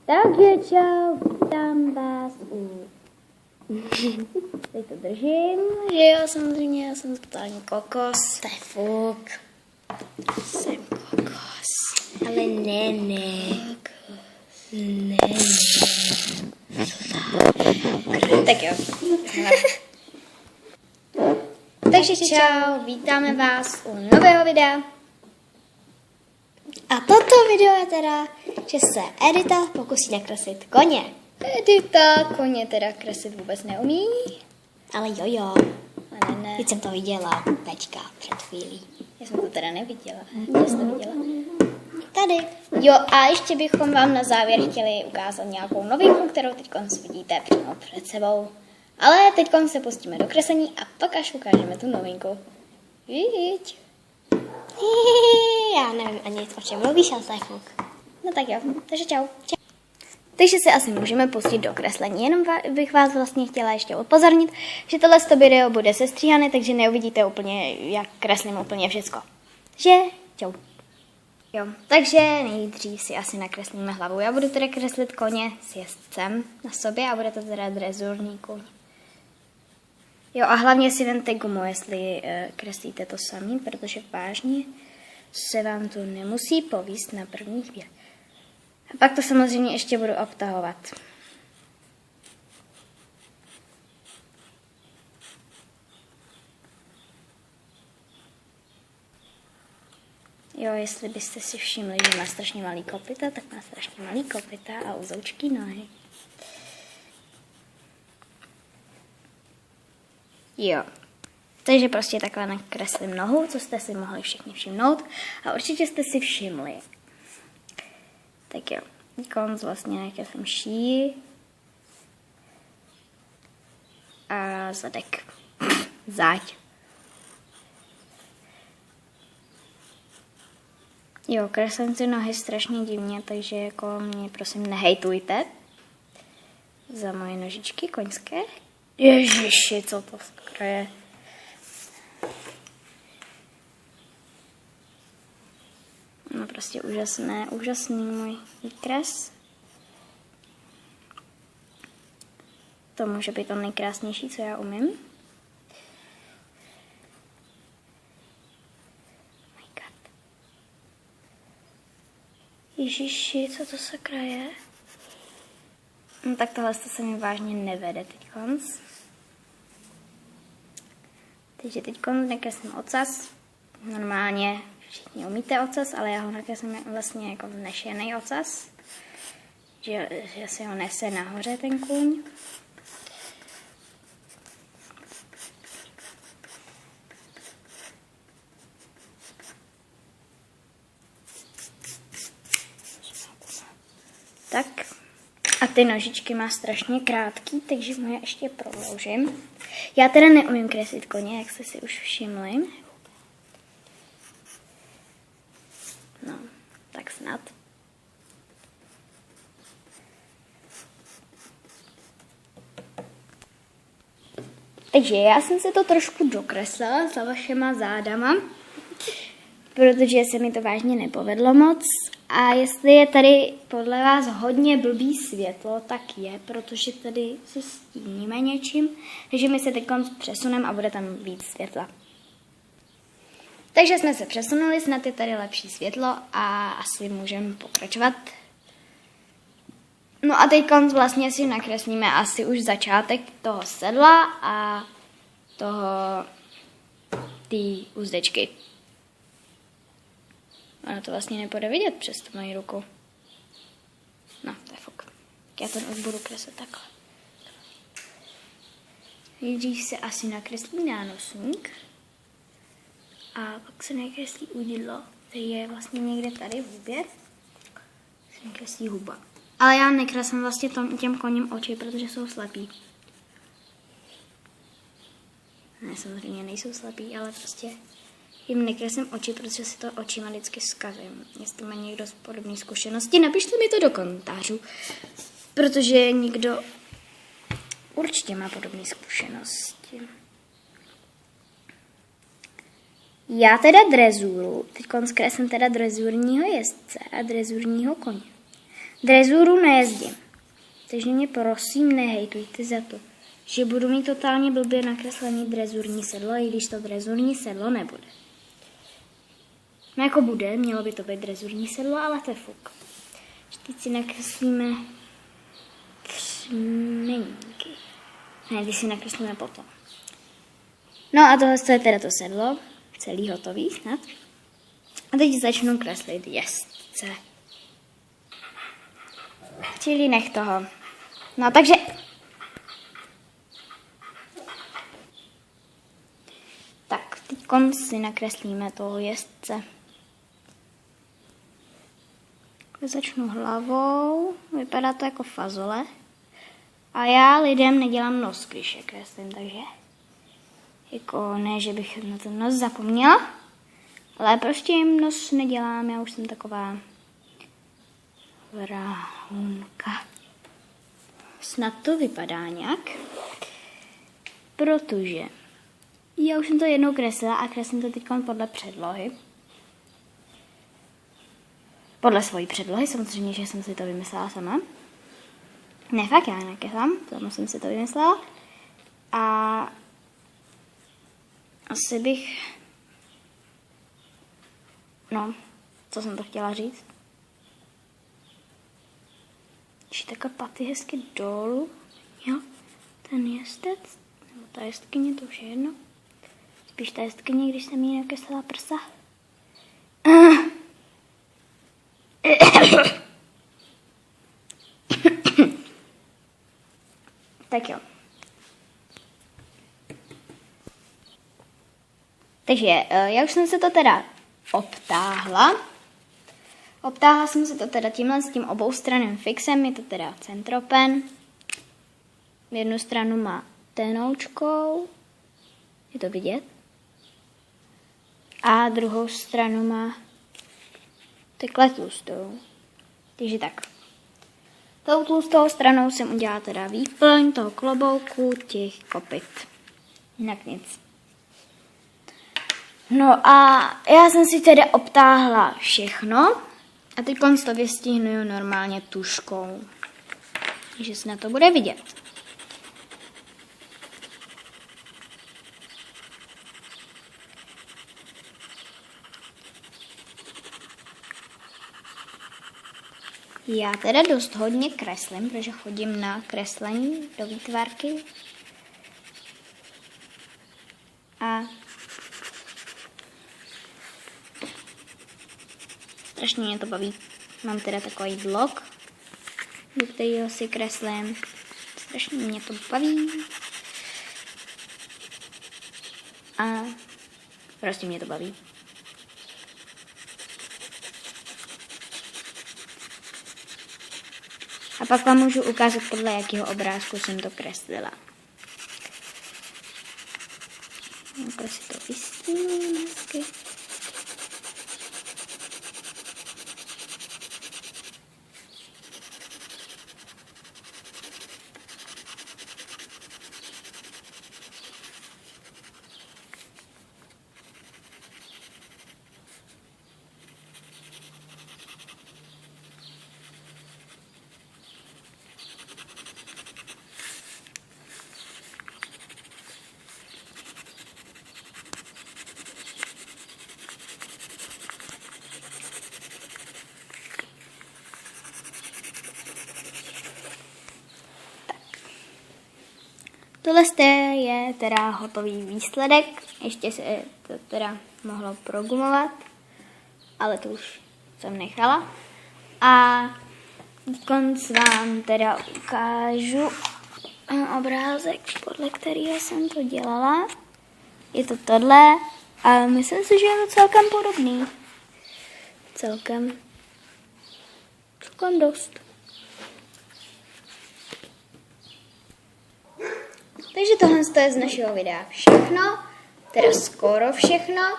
Takže čau, vítám vás Teď to držím. Že jo, samozřejmě, já jsem totální kokos. To je fuk. Jsem kokos. Ale ne. Tak jo. Takže čau, vítáme vás u nového videa. A toto video je teda, že se Edita pokusí nakreslit koně. Edita koně teda kreslit vůbec neumí. Ale jo. Ale ne. Teď jsem to viděla teďka před chvílí. Já jsem to teda neviděla. Já jsem to viděla. Tady. Jo, a ještě bychom vám na závěr chtěli ukázat nějakou novinku, kterou teď vidíte přímo před sebou. Ale teď se pustíme do kreslení a pak až ukážeme tu novinku. Víď. Já nevím ani o čem mluvíš, ale to je fuk. No tak jo, takže čau. Takže se asi můžeme pustit do kreslení. Jenom bych vás vlastně chtěla ještě upozornit, že tohle video bude sestříhané, takže neuvidíte úplně, jak kreslím úplně všecko. Že? Čau. Jo, takže nejdřív si asi nakreslíme hlavu. Já budu teda kreslit koně s jezdcem na sobě a bude to teda drezurní kůň. Jo, a hlavně si vemte gumu, jestli kreslíte to sami, protože vážně se vám to nemusí povíst na první chvíli. A pak to samozřejmě ještě budu obtahovat. Jo, jestli byste si všimli, že má strašně malý kopyta, tak má strašně malý kopyta a uzoučký nohy. Jo, takže prostě takhle nakreslím nohu, co jste si mohli všichni všimnout a určitě jste si všimli. Tak jo, konc vlastně nakreslím šíji a zadek, záď. Jo, kreslím ty nohy strašně divně, takže jako mě prosím nehejtujte za moje nožičky koňské. Ježiši, co to skoro je. No prostě úžasný můj výkres. To může být to nejkrásnější, co já umím. My God. Ježiši, co to sakra je? No tak tohle se mi vážně nevede teďkonc. Takže teďkonc nakreslím ocas. Normálně všichni umíte ocas, ale já ho nakreslím vlastně jako vnešený ocas. Že si ho nese nahoře ten kůň. Tak. A ty nožičky má strašně krátký, takže mu je ještě prodloužím. Já teda neumím kreslit koně, jak jste si už všimli. No, tak snad. Takže já jsem se to trošku dokreslila za vašema zádama, protože se mi to vážně nepovedlo moc. A jestli je tady podle vás hodně blbý světlo, tak je, protože tady se stíníme něčím, takže my se teď přesuneme a bude tam víc světla. Takže jsme se přesunuli, snad je tady lepší světlo a asi můžeme pokračovat. No a teď vlastně si nakreslíme asi už začátek toho sedla a ty uzdečky. Ono to vlastně nepůjde vidět přes tu moji ruku. No, to je fuk. Já to už budu kreslit takhle. Nejdřív se asi nakreslí nánosník. A pak se nakreslí udidlo, který je vlastně někde tady v hubě. Se nakreslí huba. Ale já nekreslím vlastně těm koním oči, protože jsou slepí. Ne, samozřejmě nejsou slepí, ale prostě jim nekreslím oči, protože si to očima vždycky zkazím. Jestli má někdo podobné zkušenosti, napište mi to do komentářů, protože někdo určitě má podobné zkušenosti. Já teda drezuru, teď zkreslím teda drezurního jezdce a drezurního koně. Drezuru nejezdím. Takže mě prosím nehejtujte za to, že budu mít totálně blbě nakreslený drezurní sedlo, i když to drezurní sedlo nebude. No jako bude, mělo by to být drezurní sedlo, ale to je fuk. Teď si nakreslíme třmenníky. Ne, ty si nakreslíme potom. No a tohle je teda to sedlo, celý hotový snad. A teď začnu kreslit jezdce. Čili nech toho. No takže... Tak, teď si nakreslíme toho jezdce. Začnu hlavou, vypadá to jako fazole. A já lidem nedělám nos, když je kreslím, takže... Jako ne, že bych na ten nos zapomněla, ale prostě jim nos nedělám, já už jsem taková vrahunka. Snad to vypadá nějak, protože já už jsem to jednou kreslila a kreslím to teď podle předlohy. Podle svojí předlohy, samozřejmě, že jsem si to vymyslela sama. Ne, fakt já nekreslám, tomu jsem si to vymyslela. A asi bych... No, co jsem to chtěla říct? Když takhle paty hezky dolů, jo, ten jezdec, nebo ta jezdkyně, to už je jedno. Spíš ta jezdkyně, když jsem jí nakreslila prsa. Tak jo. Takže já už jsem se to teda obtáhla. Obtáhla jsem se to teda tímhle s tím oboustranným fixem, je to teda centropen. Jednu stranu má tenoučkou, je to vidět. A druhou stranu má takhle tlustou. Takže tak. Tou tlustou stranou jsem udělala teda výplň toho klobouku, těch kopyt. Jinak nic. No a já jsem si tedy obtáhla všechno a teď to vystihnu normálně tuškou. Takže se na to bude vidět. Já teda dost hodně kreslím, protože chodím na kreslení do výtvarky. A strašně mě to baví. Mám teda takový blok, do kterého si kreslím. Strašně mě to baví. A prostě mě to baví. A pak vám můžu ukázat, podle jakého obrázku jsem to kreslila. Takhle si to vystíním hezky. Tohle je teda hotový výsledek. Ještě se to teda mohlo progumovat, ale to už jsem nechala. A konc vám teda ukážu obrázek, podle kterého jsem to dělala. Je to tohle a myslím si, že je to celkem podobný. Celkem dost. Takže tohle je z našeho videa všechno, teda skoro všechno.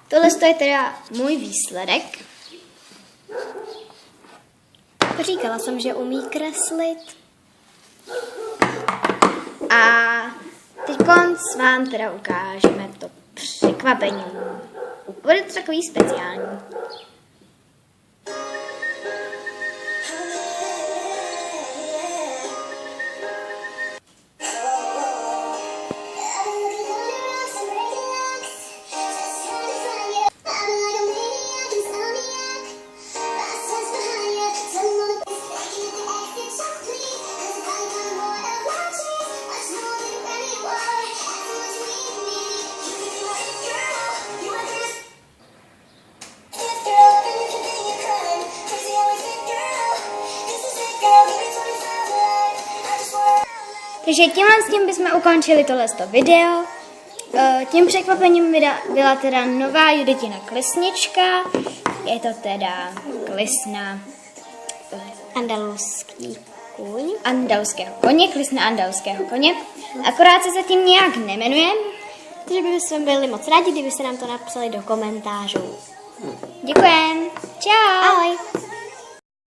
Tohle je teda můj výsledek. Říkala jsem, že umí kreslit. A teď vám teda ukážeme to překvapení. Bude to takový speciální. Takže tímhle s tím bychom ukončili tohleto video. Tím překvapením byla teda nová Juditina klesnička. Je to teda klesna Andaluzský kůň. andalského koně, klesna andalského koně. Akorát se zatím nějak nemenuje. Takže bychom byli moc rádi, kdybyste nám to napsali do komentářů. Děkujem. Čau. Ahoj.